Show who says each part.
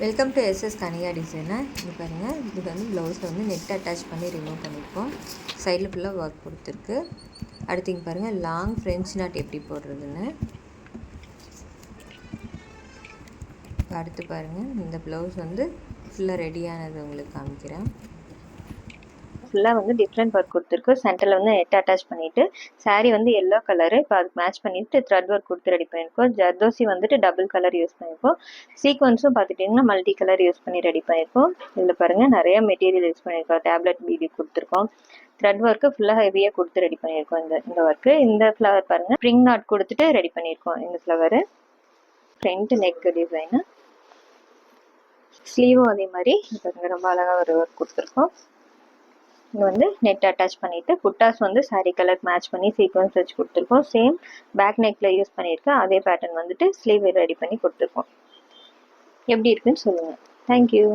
Speaker 1: Welcome to SS Kaniya designer. இது பாருங்கள், இது வந்து ப்ளவுஸில் வந்து நெட் அட்டாச் பண்ணி ரிமூவ் பண்ணியிருக்கோம். சைடில் ஃபுல்லாக ஒர்க் கொடுத்துருக்கு. அடுத்து இங்கே பாருங்கள், லாங் ஃப்ரெஞ்ச் நாட் எப்படி போடுறதுன்னு. அடுத்து பாருங்கள், இந்த ப்ளவுஸ் வந்து ஃபுல்லாக ரெடியானது உங்களுக்கு காமிக்கிறேன்.
Speaker 2: ஃபுல்லாக வந்து டிஃப்ரெண்ட் ஒர்க் கொடுத்துருக்கு. சென்டரில் வந்து நெட் அட்டாச் பண்ணிவிட்டு சாரீ வந்து எல்லோ கலரு, இப்போ அதுக்கு மேட்ச் பண்ணிவிட்டு த்ரெட் ஒர்க் கொடுத்து ரெடி பண்ணியிருக்கோம். ஜர்தோசி வந்துட்டு டபுள் கலர் யூஸ் பண்ணியிருக்கோம். சீக்வன்ஸும் பார்த்துட்டிங்கன்னா மல்டி கலர் யூஸ் பண்ணி ரெடி பண்ணியிருக்கோம். இதில் பாருங்கள், நிறைய மெட்டீரியல் யூஸ் பண்ணியிருக்கோம். டேப்லெட் பீடி கொடுத்துருக்கோம். த்ரெட் ஒர்க்கு ஃபுல்லாக ஹெவியாக கொடுத்து ரெடி பண்ணியிருக்கோம். இந்த ஒர்க்கு, இந்த ஃப்ளவர் பாருங்கள், ஸ்ப்ரிங் நாட் கொடுத்துட்டு ரெடி பண்ணியிருக்கோம். இந்த ஃப்ளவரு ஃப்ரண்ட் நெக் டிசைனு, ஸ்லீவும் அதே மாதிரி ரொம்ப அழகாக ஒரு ஒர்க் கொடுத்துருக்கோம். இங்கே வந்து நெட் அட்டாச் பண்ணிவிட்டு புட்டாஸ் வந்து சாரீ கலர் மேட்ச் பண்ணி சீக்வன்ஸ் வச்சு கொடுத்துருக்கோம். சேம் பேக் நெக்கில் யூஸ் பண்ணியிருக்கேன். அதே பேட்டர்ன் வந்துட்டு ஸ்லீவ் ரெடி பண்ணி கொடுத்துருக்கோம். எப்படி இருக்குன்னு சொல்லுங்கள். தேங்க்யூ.